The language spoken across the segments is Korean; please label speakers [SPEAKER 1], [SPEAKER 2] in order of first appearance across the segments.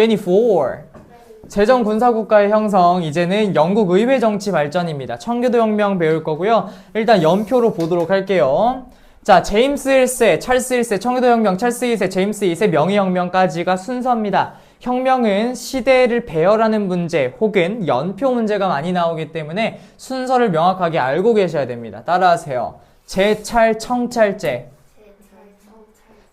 [SPEAKER 1] 24. 제정 군사국가의 형성, 이제는 영국 의회 정치 발전입니다. 청교도 혁명 배울 거고요. 일단 연표로 보도록 할게요. 자, 제임스 1세, 찰스 1세, 청교도 혁명, 찰스 2세, 제임스 2세, 명예혁명까지가 순서입니다. 혁명은 시대를 배열하는 문제 혹은 연표 문제가 많이 나오기 때문에 순서를 명확하게 알고 계셔야 됩니다. 따라하세요. 제찰, 청찰제.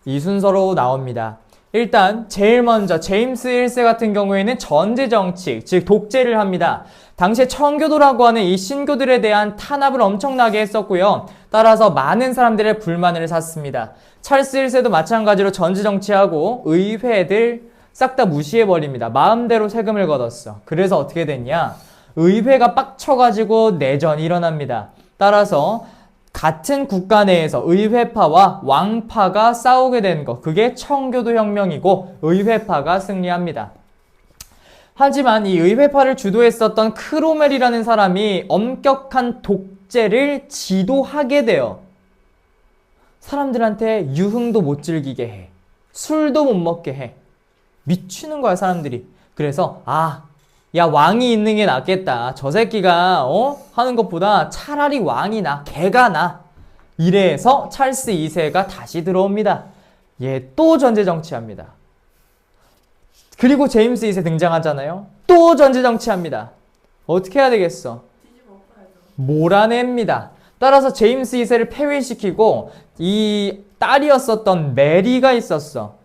[SPEAKER 1] 이 순서로 나옵니다. 일단 제일 먼저 제임스 1세 같은 경우에는 전제정치, 즉 독재를 합니다. 당시에 청교도라고 하는 이 신교들에 대한 탄압을 엄청나게 했었고요. 따라서 많은 사람들의 불만을 샀습니다. 찰스 1세도 마찬가지로 전제정치하고 의회들 싹 다 무시해버립니다. 마음대로 세금을 걷었어. 그래서 어떻게 됐냐? 의회가 빡쳐가지고 내전이 일어납니다. 따라서 같은 국가 내에서 의회파와 왕파가 싸우게 된 것, 그게 청교도 혁명이고 의회파가 승리합니다. 하지만 이 의회파를 주도했었던 크로멜이라는 사람이 엄격한 독재를 지도하게 돼요. 사람들한테 유흥도 못 즐기게 해. 술도 못 먹게 해. 미치는 거야, 사람들이. 그래서 야, 왕이 있는 게 낫겠다. 저 새끼가 하는 것보다 차라리 왕이 나, 개가 나. 이래서 찰스 2세가 다시 들어옵니다. 얘 또 전제정치합니다. 그리고 제임스 2세 등장하잖아요. 또 전제정치합니다. 어떻게 해야 되겠어? 몰아냅니다. 따라서 제임스 2세를 폐위시키고 이 딸이었었던 메리가 있었어.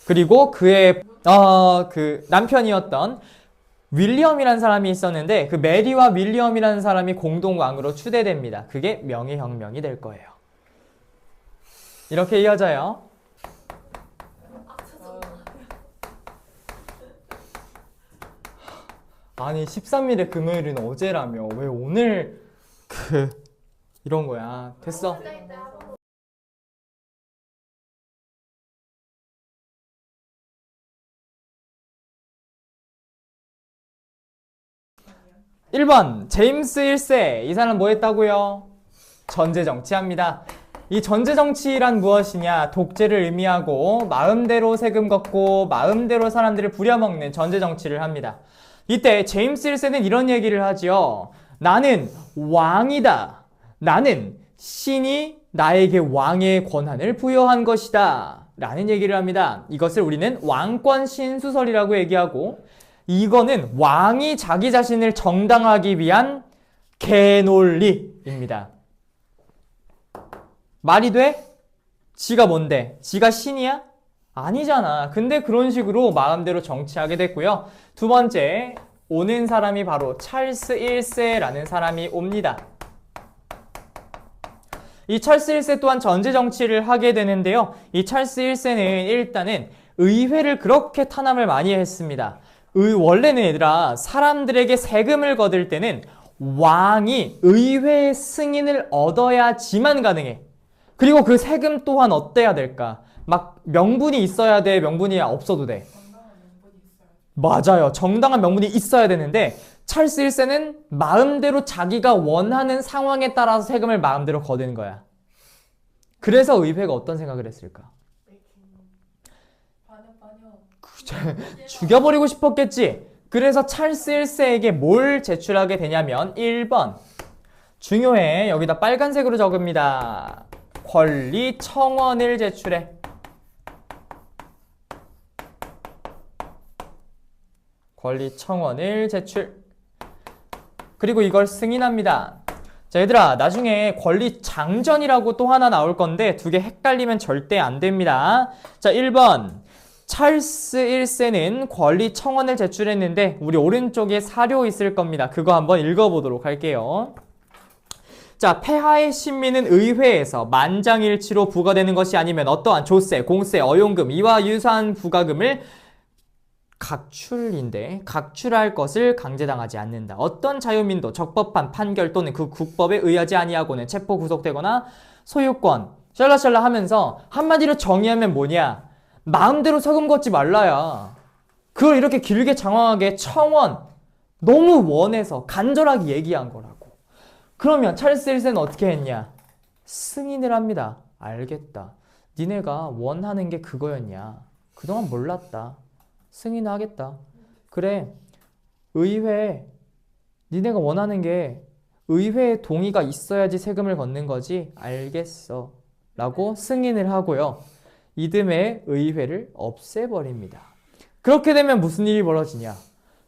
[SPEAKER 1] 그리고 그의 그 남편이었던 윌리엄이라는 사람이 있었는데 그 메리와 윌리엄이라는 사람이 공동왕으로 추대됩니다. 그게 명예혁명이 될 거예요. 이렇게 이어져요. 아니 13일에 금요일은 어제라며 왜 오늘 이런 거야. 됐어. 1번 제임스 1세. 이 사람 뭐 했다고요? 전제정치합니다. 이 전제정치란 무엇이냐? 독재를 의미하고 마음대로 세금 걷고 마음대로 사람들을 부려먹는 전제정치를 합니다. 이때 제임스 1세는 이런 얘기를 하지요. 나는 왕이다. 나는 신이 나에게 왕의 권한을 부여한 것이다. 라는 얘기를 합니다. 이것을 우리는 왕권 신수설이라고 얘기하고, 이거는 왕이 자기 자신을 정당화하기 위한 개논리입니다. 말이 돼? 지가 뭔데? 지가 신이야? 아니잖아. 근데 그런 식으로 마음대로 정치하게 됐고요. 두 번째, 오는 사람이 바로 찰스 1세라는 사람이 옵니다. 이 찰스 1세 또한 전제정치를 하게 되는데요. 이 찰스 1세는 일단은 의회를 그렇게 탄압을 많이 했습니다. 원래는 얘들아, 사람들에게 세금을 거둘 때는 왕이 의회의 승인을 얻어야지만 가능해. 그리고 그 세금 또한 어때야 될까? 막 명분이 있어야 돼? 명분이 없어도 돼? 맞아요. 정당한 명분이 있어야 되는데 찰스 1세는 마음대로 자기가 원하는 상황에 따라서 세금을 마음대로 거두는 거야. 그래서 의회가 어떤 생각을 했을까? 죽여버리고 싶었겠지. 그래서 찰스 1세에게 뭘 제출하게 되냐면 1번 중요해. 여기다 빨간색으로 적읍니다. 권리 청원을 제출해. 권리 청원을 제출. 그리고 이걸 승인합니다. 자, 얘들아, 나중에 권리 장전이라고 또 하나 나올 건데 두 개 헷갈리면 절대 안 됩니다. 자, 1번 찰스 1세는 권리 청원을 제출했는데 우리 오른쪽에 사료 있을 겁니다. 그거 한번 읽어보도록 할게요. 자, 폐하의 신민은 의회에서 만장일치로 부과되는 것이 아니면 어떠한 조세, 공세, 어용금, 이와 유사한 부과금을 각출할 것을 강제당하지 않는다. 어떤 자유민도 적법한 판결 또는 그 국법에 의하지 아니하고는 체포 구속되거나 소유권 샬라샬라 하면서 한마디로 정의하면 뭐냐? 마음대로 세금 걷지 말라야. 그걸 이렇게 길게 장황하게 청원, 너무 원해서 간절하게 얘기한 거라고. 그러면 찰스 1세는 어떻게 했냐? 승인을 합니다. 알겠다. 니네가 원하는 게 그거였냐? 그동안 몰랐다. 승인하겠다. 그래, 의회, 니네가 원하는 게 의회의 동의가 있어야지 세금을 걷는 거지? 알겠어. 라고 승인을 하고요. 이듬해 의회를 없애버립니다. 그렇게 되면 무슨 일이 벌어지냐?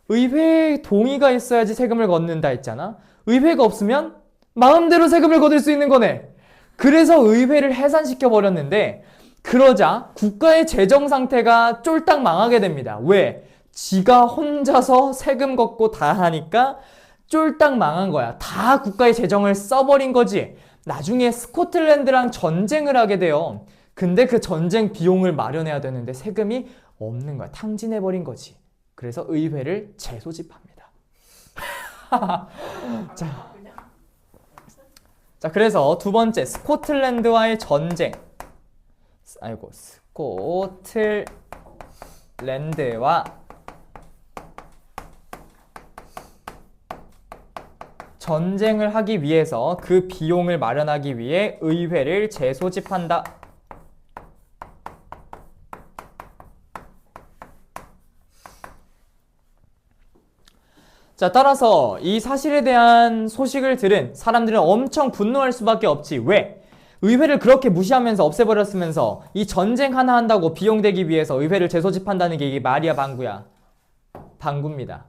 [SPEAKER 1] 의회의 동의가 있어야지 세금을 걷는다 했잖아. 의회가 없으면 마음대로 세금을 거둘 수 있는 거네. 그래서 의회를 해산시켜 버렸는데, 그러자 국가의 재정 상태가 쫄딱 망하게 됩니다. 왜? 지가 혼자서 세금 걷고 다 하니까 쫄딱 망한 거야. 다 국가의 재정을 써버린 거지. 나중에 스코틀랜드랑 전쟁을 하게 돼요. 근데 그 전쟁 비용을 마련해야 되는데 세금이 없는 거야. 탕진해버린 거지. 그래서 의회를 재소집합니다. 자, 그래서 두 번째, 스코틀랜드와의 전쟁. 스코틀랜드와 전쟁을 하기 위해서 그 비용을 마련하기 위해 의회를 재소집한다. 자, 따라서 이 사실에 대한 소식을 들은 사람들은 엄청 분노할 수밖에 없지. 왜? 의회를 그렇게 무시하면서 없애버렸으면서 이 전쟁 하나 한다고 비용 대기 위해서 의회를 재소집한다는 게 이게 말이야, 방구야? 방구입니다.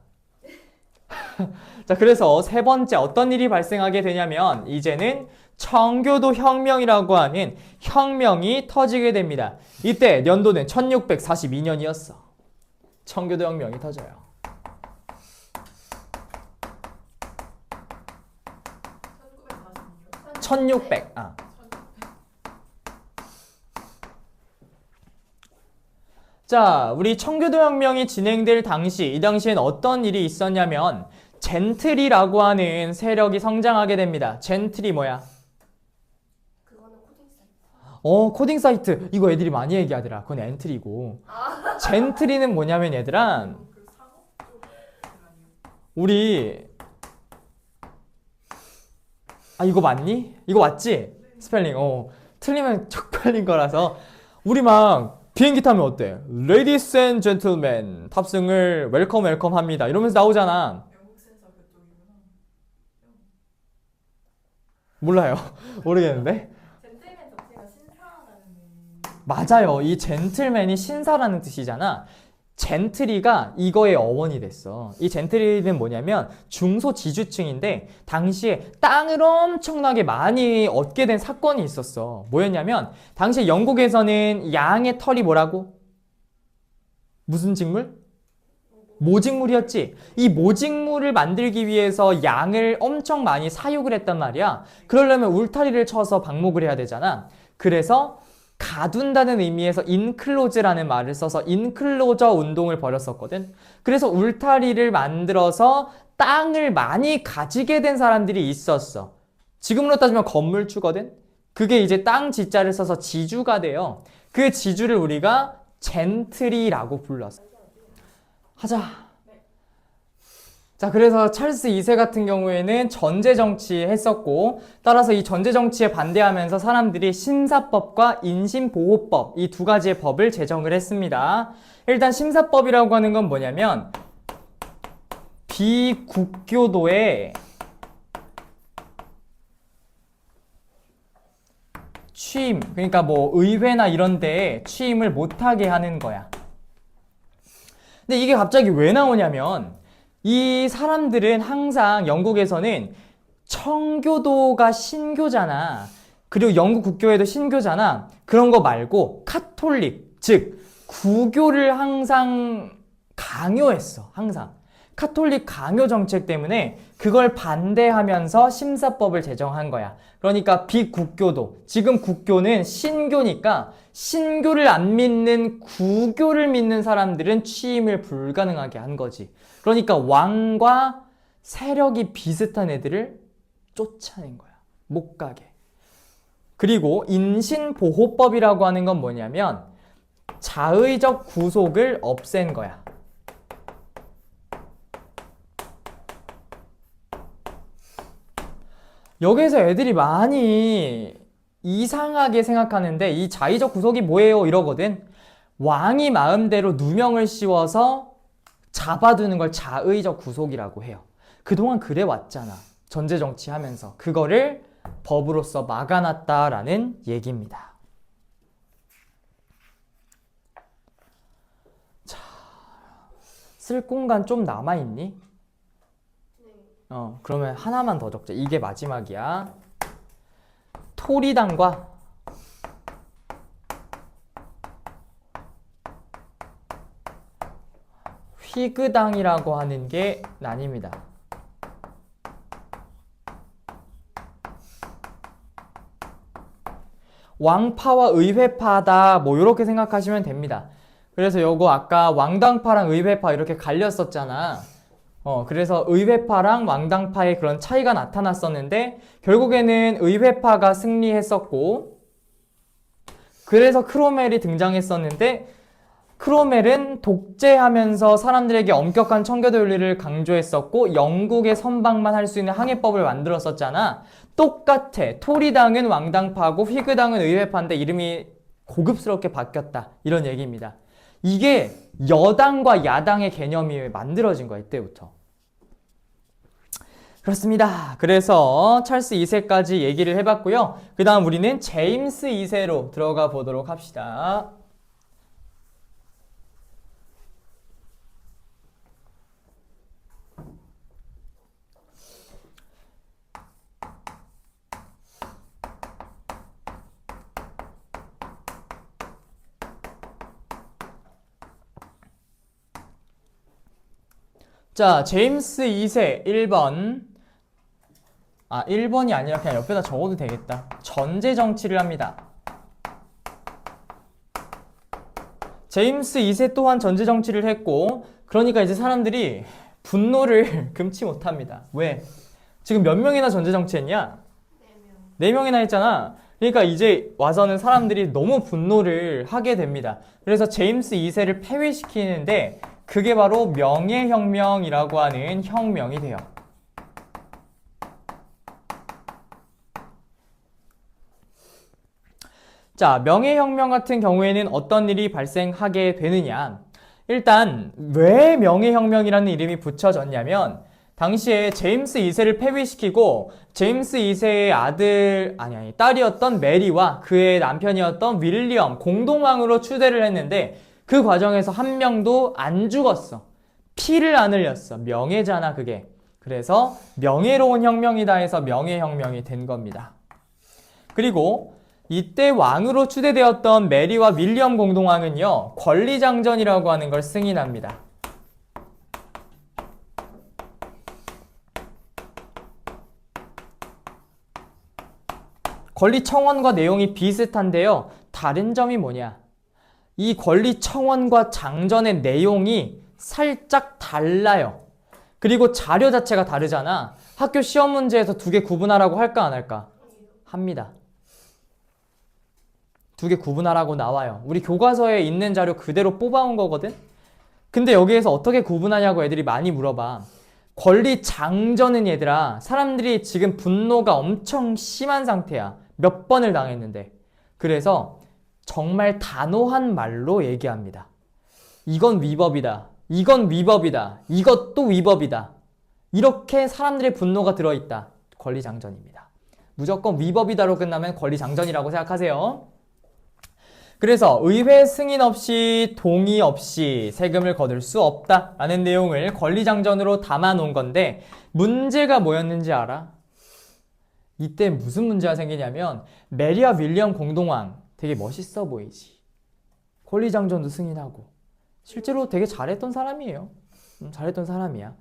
[SPEAKER 1] 자, 그래서 세 번째 어떤 일이 발생하게 되냐면 이제는 청교도 혁명이라고 하는 혁명이 터지게 됩니다. 이때 연도는 1642년이었어. 청교도 혁명이 터져요. 1600. 자, 우리 청교도 혁명이 진행될 당시, 이 당시엔 어떤 일이 있었냐면 젠트리라고 하는 세력이 성장하게 됩니다. 젠트리 뭐야?
[SPEAKER 2] 그거는 코딩 사이트.
[SPEAKER 1] 코딩 사이트. 이거 애들이 많이 얘기하더라. 그건 엔트리고. 젠트리는 뭐냐면 얘들아, 우리 이거 맞니? 이거 맞지? 스펠링. 틀리면 쪽팔린 거라서. 우리 막 비행기 타면 어때? Ladies and gentlemen, 탑승을 웰컴 합니다. 이러면서 나오잖아.
[SPEAKER 2] 영국 센서 그쪽이구나.
[SPEAKER 1] 몰라요. 모르겠는데.
[SPEAKER 2] 젠틀맨 자체가 신사라는 의미.
[SPEAKER 1] 맞아요. 이 젠틀맨이 신사라는 뜻이잖아. 젠트리가 이거의 어원이 됐어. 이 젠트리는 뭐냐면 중소지주층인데 당시에 땅을 엄청나게 많이 얻게 된 사건이 있었어. 뭐였냐면 당시 영국에서는 양의 털이 뭐라고? 무슨 직물? 모직물이었지. 이 모직물을 만들기 위해서 양을 엄청 많이 사육을 했단 말이야. 그러려면 울타리를 쳐서 방목을 해야 되잖아. 그래서 가둔다는 의미에서 인클로즈라는 말을 써서 인클로저 운동을 벌였었거든. 그래서 울타리를 만들어서 땅을 많이 가지게 된 사람들이 있었어. 지금으로 따지면 건물주거든. 그게 이제 땅 지자를 써서 지주가 돼요. 그 지주를 우리가 젠트리라고 불렀어. 하자. 자, 그래서 찰스 2세 같은 경우에는 전제정치 했었고, 따라서 이 전제정치에 반대하면서 사람들이 신사법과 인신보호법, 이 두 가지의 법을 제정을 했습니다. 일단 신사법이라고 하는 건 뭐냐면 비국교도에 취임, 그러니까 뭐 의회나 이런 데에 취임을 못하게 하는 거야. 근데 이게 갑자기 왜 나오냐면 이 사람들은 항상 영국에서는 청교도가 신교잖아. 그리고 영국 국교회도 신교잖아. 그런 거 말고 카톨릭, 즉 구교를 항상 강요했어. 항상. 카톨릭 강요 정책 때문에 그걸 반대하면서 심사법을 제정한 거야. 그러니까 비국교도, 지금 국교는 신교니까 신교를 안 믿는 구교를 믿는 사람들은 취임을 불가능하게 한 거지. 그러니까 왕과 세력이 비슷한 애들을 쫓아낸 거야. 못 가게. 그리고 인신보호법이라고 하는 건 뭐냐면 자의적 구속을 없앤 거야. 여기서 애들이 많이 이상하게 생각하는데 이 자의적 구속이 뭐예요? 이러거든. 왕이 마음대로 누명을 씌워서 잡아두는 걸 자의적 구속이라고 해요. 그동안 그래 왔잖아. 전제 정치하면서. 그거를 법으로서 막아놨다라는 얘기입니다. 자, 쓸 공간 좀 남아있니? 그러면 하나만 더 적자. 이게 마지막이야. 토리당과 휘그당이라고 하는 게 나뉩니다. 왕파와 의회파다 뭐 이렇게 생각하시면 됩니다. 그래서 요거 아까 왕당파랑 의회파 이렇게 갈렸었잖아. 그래서 의회파랑 왕당파의 그런 차이가 나타났었는데 결국에는 의회파가 승리했었고 그래서 크로멜이 등장했었는데 크로멜은 독재하면서 사람들에게 엄격한 청교도 윤리를 강조했었고 영국의 선방만 할 수 있는 항해법을 만들었었잖아. 똑같아. 토리당은 왕당파고 휘그당은 의회파인데 이름이 고급스럽게 바뀌었다. 이런 얘기입니다. 이게 여당과 야당의 개념이 만들어진 거야. 이때부터. 그렇습니다. 그래서 찰스 2세까지 얘기를 해봤고요. 그 다음 우리는 제임스 2세로 들어가 보도록 합시다. 자, 제임스 2세 1번. 1번이 아니라 그냥 옆에다 적어도 되겠다. 전제 정치를 합니다. 제임스 2세 또한 전제 정치를 했고, 그러니까 이제 사람들이 분노를 금치 못합니다. 왜? 지금 몇 명이나 전제 정치했냐? 4명이나 했잖아. 그러니까 이제 와서는 사람들이 너무 분노를 하게 됩니다. 그래서 제임스 2세를 폐위시키는데 그게 바로 명예혁명이라고 하는 혁명이 돼요. 자, 명예혁명 같은 경우에는 어떤 일이 발생하게 되느냐. 일단 왜 명예혁명이라는 이름이 붙여졌냐면 당시에 제임스 2세를 폐위시키고 제임스 2세의 딸이었던 메리와 그의 남편이었던 윌리엄 공동왕으로 추대를 했는데 그 과정에서 한 명도 안 죽었어. 피를 안 흘렸어. 명예잖아 그게. 그래서 명예로운 혁명이다 해서 명예혁명이 된 겁니다. 그리고 이때 왕으로 추대되었던 메리와 윌리엄 공동왕은요. 권리장전이라고 하는 걸 승인합니다. 권리청원과 내용이 비슷한데요. 다른 점이 뭐냐? 이 권리청원과 장전의 내용이 살짝 달라요. 그리고 자료 자체가 다르잖아. 학교 시험 문제에서 두 개 구분하라고 할까 안 할까? 합니다. 두 개 구분하라고 나와요. 우리 교과서에 있는 자료 그대로 뽑아온 거거든? 근데 여기에서 어떻게 구분하냐고 애들이 많이 물어봐. 권리장전은 얘들아, 사람들이 지금 분노가 엄청 심한 상태야. 몇 번을 당했는데. 그래서 정말 단호한 말로 얘기합니다. 이건 위법이다. 이건 위법이다. 이것도 위법이다. 이렇게 사람들의 분노가 들어있다. 권리장전입니다. 무조건 위법이다로 끝나면 권리장전이라고 생각하세요. 그래서 의회 승인 없이 동의 없이 세금을 거둘 수 없다라는 내용을 권리장전으로 담아놓은 건데 문제가 뭐였는지 알아? 이때 무슨 문제가 생기냐면 메리와 윌리엄 공동왕 되게 멋있어 보이지. 권리장전도 승인하고 실제로 되게 잘했던 사람이에요. 잘했던 사람이야.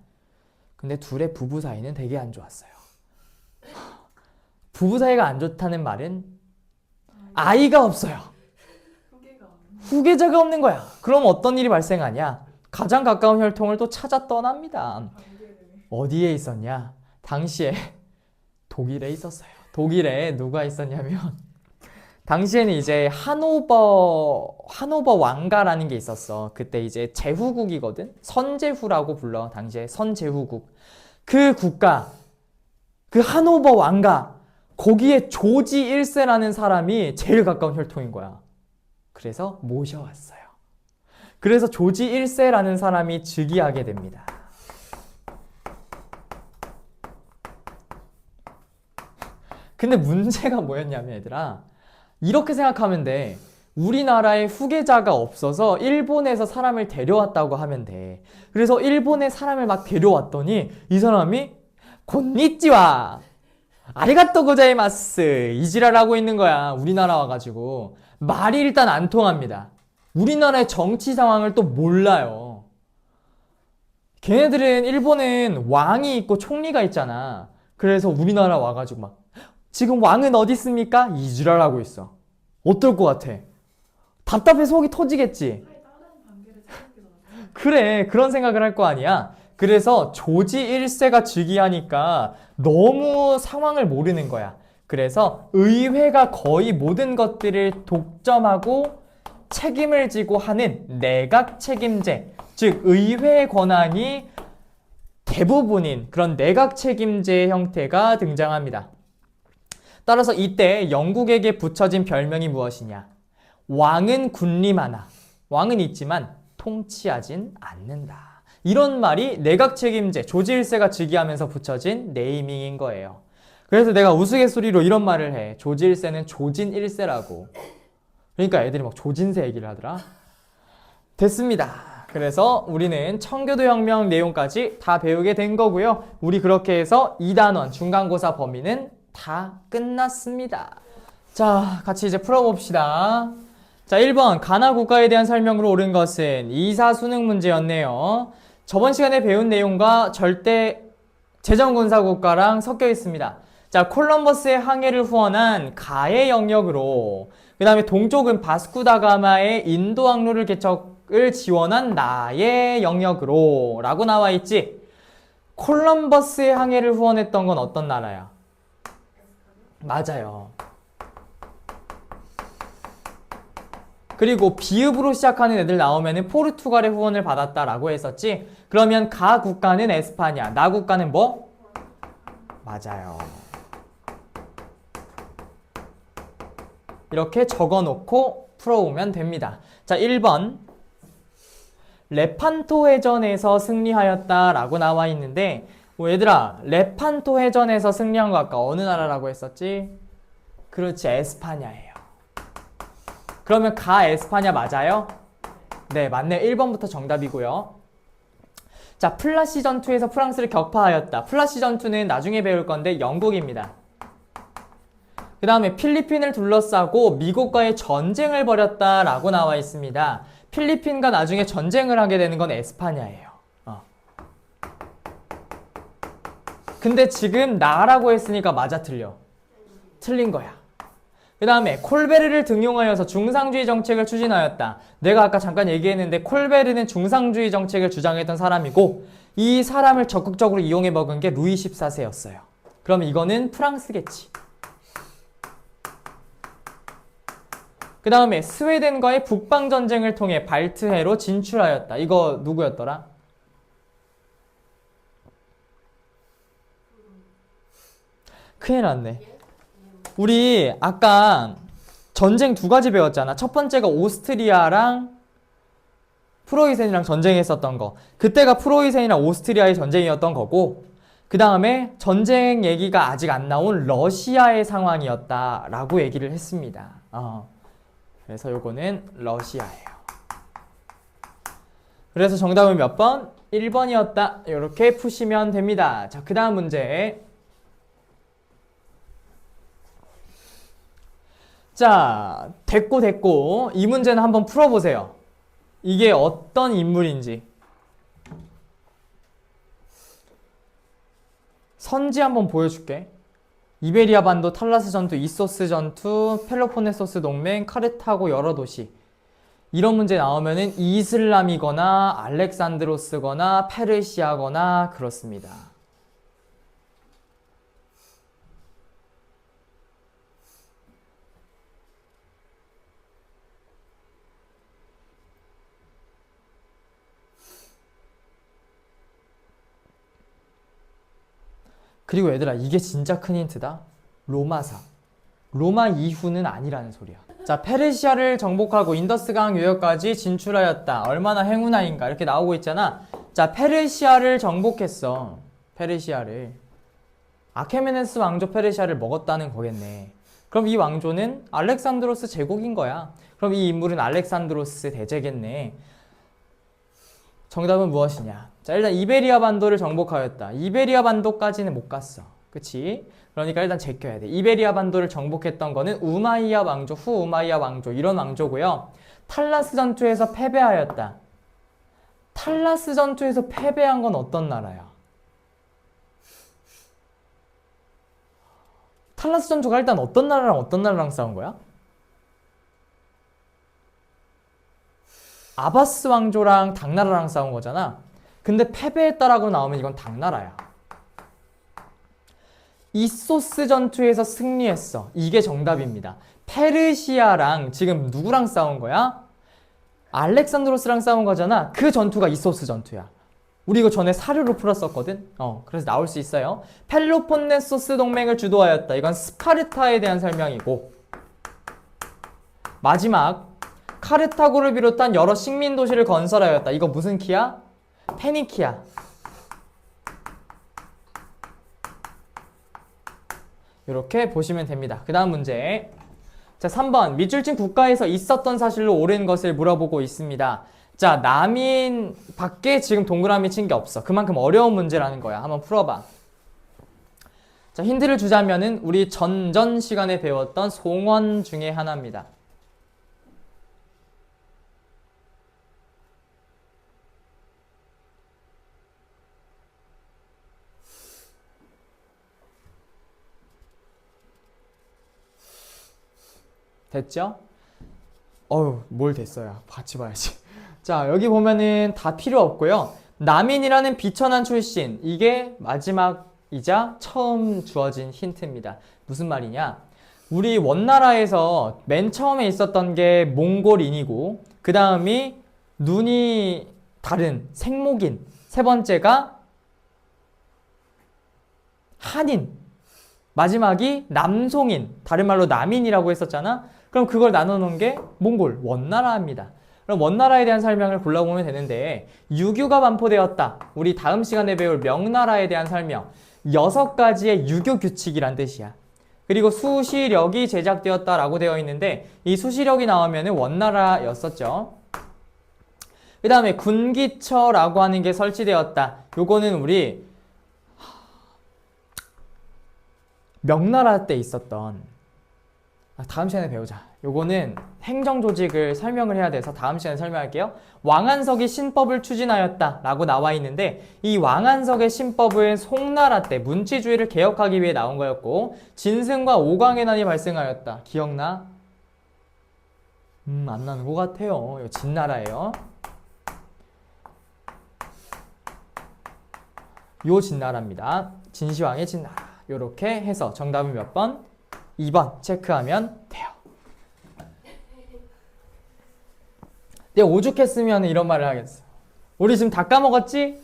[SPEAKER 1] 근데 둘의 부부 사이는 되게 안 좋았어요. 부부 사이가 안 좋다는 말은 아이가 없어요. 후계자가 없는 거야. 그럼 어떤 일이 발생하냐? 가장 가까운 혈통을 또 찾아 떠납니다. 어디에 있었냐? 당시에 독일에 있었어요. 독일에 누가 있었냐면 당시에는 이제 하노버 왕가라는 게 있었어. 그때 이제 제후국이거든. 선제후라고 불러. 당시에 선제후국. 그 국가, 그 하노버 왕가, 거기에 조지 1세라는 사람이 제일 가까운 혈통인 거야. 그래서 모셔왔어요. 그래서 조지 1세라는 사람이 즉위하게 됩니다. 근데 문제가 뭐였냐면 얘들아, 이렇게 생각하면 돼. 우리나라에 후계자가 없어서 일본에서 사람을 데려왔다고 하면 돼. 그래서 일본에 사람을 막 데려왔더니 이 사람이 곤니찌와 아리가또 고자이마스 이지랄하고 있는 거야. 우리나라 와가지고 말이 일단 안 통합니다. 우리나라의 정치 상황을 또 몰라요. 걔네들은 일본은 왕이 있고 총리가 있잖아. 그래서 우리나라 와가지고 막 지금 왕은 어디 있습니까? 이지랄하고 있어. 어떨 것 같아? 답답해 속이 터지겠지.
[SPEAKER 2] 차라리 다른 관계를 찾는 게 나아.
[SPEAKER 1] 그래, 그런 생각을 할 거 아니야. 그래서 조지 1세가 즉위하니까 너무 상황을 모르는 거야. 그래서 의회가 거의 모든 것들을 독점하고 책임을 지고 하는 내각 책임제, 즉 의회 권한이 대부분인 그런 내각 책임제의 형태가 등장합니다. 따라서 이때 영국에게 붙여진 별명이 무엇이냐? 왕은 군림하나, 왕은 있지만 통치하진 않는다. 이런 말이 내각 책임제, 조지 1세가 즉위하면서 붙여진 네이밍인 거예요. 그래서 내가 우스갯소리로 이런 말을 해. 조지 1세는 조진 1세라고. 그러니까 애들이 막 조진세 얘기를 하더라. 됐습니다. 그래서 우리는 청교도 혁명 내용까지 다 배우게 된 거고요. 우리 그렇게 해서 2단원 중간고사 범위는 다 끝났습니다. 자, 같이 이제 풀어봅시다. 자, 1번 가나 국가에 대한 설명으로 옳은 것은 이사 수능 문제였네요. 저번 시간에 배운 내용과 절대 제정군사국가랑 섞여 있습니다. 자, 콜럼버스의 항해를 후원한 가의 영역으로, 그 다음에 동쪽은 바스쿠다가마의 인도 항로를 개척을 지원한 나의 영역으로 라고 나와 있지. 콜럼버스의 항해를 후원했던 건 어떤 나라야? 맞아요. 그리고 비읍으로 시작하는 애들 나오면은 포르투갈의 후원을 받았다라고 했었지. 그러면 가 국가는 에스파냐, 나 국가는 뭐? 맞아요. 이렇게 적어놓고 풀어오면 됩니다. 자, 1번 레판토 해전에서 승리하였다라고 나와 있는데, 얘들아, 레판토 해전에서 승리한 거 아까 어느 나라라고 했었지? 그렇지, 에스파냐예요. 그러면 가 에스파냐 맞아요? 네, 맞네요. 1번부터 정답이고요. 자, 플라시 전투에서 프랑스를 격파하였다. 플라시 전투는 나중에 배울 건데 영국입니다. 그 다음에 필리핀을 둘러싸고 미국과의 전쟁을 벌였다라고 나와 있습니다. 필리핀과 나중에 전쟁을 하게 되는 건 에스파냐예요. 근데 지금 나라고 했으니까 맞아 틀려? 틀린 거야. 그 다음에 콜베르를 등용하여서 중상주의 정책을 추진하였다. 내가 아까 잠깐 얘기했는데 콜베르는 중상주의 정책을 주장했던 사람이고 이 사람을 적극적으로 이용해 먹은 게 루이 14세였어요. 그럼 이거는 프랑스겠지. 그 다음에 스웨덴과의 북방전쟁을 통해 발트해로 진출하였다. 이거 누구였더라? 큰일 났네. 우리 아까 전쟁 두 가지 배웠잖아. 첫 번째가 오스트리아랑 프로이센이랑 전쟁했었던 거. 그때가 프로이센이랑 오스트리아의 전쟁이었던 거고, 그 다음에 전쟁 얘기가 아직 안 나온 러시아의 상황이었다라고 얘기를 했습니다. 그래서 요거는 러시아예요. 그래서 정답은 몇 번? 1번이었다. 이렇게 푸시면 됩니다. 자, 그 다음 문제. 자, 됐고. 이 문제는 한번 풀어보세요. 이게 어떤 인물인지. 선지 한번 보여줄게. 이베리아 반도, 탈라스 전투, 이소스 전투, 펠로폰네소스 동맹, 카르타고 여러 도시. 이런 문제 나오면은 이슬람이거나 알렉산드로스거나 페르시아거나 그렇습니다. 그리고 얘들아, 이게 진짜 큰 힌트다. 로마사. 로마 이후는 아니라는 소리야. 자, 페르시아를 정복하고 인더스강 유역까지 진출하였다. 얼마나 행운아인가 이렇게 나오고 있잖아. 자, 페르시아를 정복했어. 페르시아를. 아케메네스 왕조 페르시아를 먹었다는 거겠네. 그럼 이 왕조는 알렉산드로스 제국인 거야. 그럼 이 인물은 알렉산드로스 대제겠네. 정답은 무엇이냐? 자, 일단 이베리아 반도를 정복하였다. 이베리아 반도까지는 못 갔어. 그치? 그러니까 일단 제껴야 돼. 이베리아 반도를 정복했던 거는 우마이야 왕조, 후우마이야 왕조 이런 왕조고요. 탈라스 전투에서 패배하였다. 탈라스 전투에서 패배한 건 어떤 나라야? 탈라스 전투가 일단 어떤 나라랑 싸운 거야? 아바스 왕조랑 당나라랑 싸운 거잖아. 근데 패배했다라고 나오면 이건 당나라야. 이소스 전투에서 승리했어. 이게 정답입니다. 페르시아랑 지금 누구랑 싸운 거야? 알렉산드로스랑 싸운 거잖아. 그 전투가 이소스 전투야. 우리 이거 전에 사료로 풀었었거든. 그래서 나올 수 있어요. 펠로폰네소스 동맹을 주도하였다. 이건 스파르타에 대한 설명이고, 마지막 카르타고를 비롯한 여러 식민 도시를 건설하였다. 이거 무슨 키야? 페니키아. 이렇게 보시면 됩니다. 그 다음 문제. 자, 3번. 밑줄친 국가에서 있었던 사실로 옳은 것을 물어보고 있습니다. 자, 남인 밖에 지금 동그라미 친 게 없어. 그만큼 어려운 문제라는 거야. 한번 풀어봐. 자, 힌트를 주자면은 우리 전전 시간에 배웠던 송원 중에 하나입니다. 됐죠? 뭘 됐어요. 같이 봐야지. 자, 여기 보면은 다 필요 없고요. 남인이라는 비천한 출신, 이게 마지막이자 처음 주어진 힌트입니다. 무슨 말이냐? 우리 원나라에서 맨 처음에 있었던 게 몽골인이고, 그 다음이 눈이 다른 생목인, 세 번째가 한인, 마지막이 남송인, 다른 말로 남인이라고 했었잖아. 그럼 그걸 나눠놓은 게 몽골, 원나라입니다. 그럼 원나라에 대한 설명을 골라보면 되는데, 유교가 반포되었다. 우리 다음 시간에 배울 명나라에 대한 설명. 6가지의 유교 규칙이란 뜻이야. 그리고 수시력이 제작되었다라고 되어 있는데, 이 수시력이 나오면 원나라였었죠. 그 다음에 군기처라고 하는 게 설치되었다. 요거는 우리 명나라 때 있었던, 다음 시간에 배우자. 요거는 행정조직을 설명을 해야 돼서 다음 시간에 설명할게요. 왕안석이 신법을 추진하였다 라고 나와 있는데, 이 왕안석의 신법은 송나라 때 문치주의를 개혁하기 위해 나온 거였고, 진승과 오광의 난이 발생하였다. 기억나? 안 나는 것 같아요. 이거 진나라예요. 요 진나라입니다. 진시황의 진나라. 요렇게 해서 정답은 몇 번? 2번 체크하면 돼요. 내가 오죽했으면 이런 말을 하겠어. 우리 지금 다 까먹었지?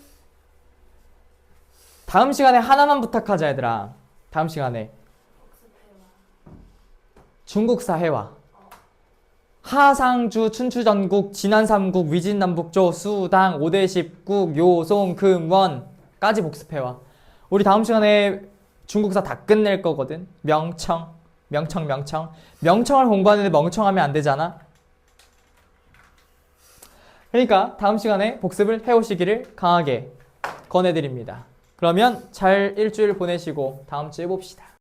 [SPEAKER 1] 다음 시간에 하나만 부탁하자, 얘들아. 다음 시간에 중국사 해와. 하상주, 춘추전국, 진안삼국, 위진남북조, 수당, 5대 10국, 요송, 금원까지 복습해와. 우리 다음 시간에 중국사 다 끝낼 거거든. 명청을 공부하는데 멍청하면 안 되잖아. 그러니까 다음 시간에 복습을 해오시기를 강하게 권해드립니다. 그러면 잘 일주일 보내시고 다음 주에 봅시다.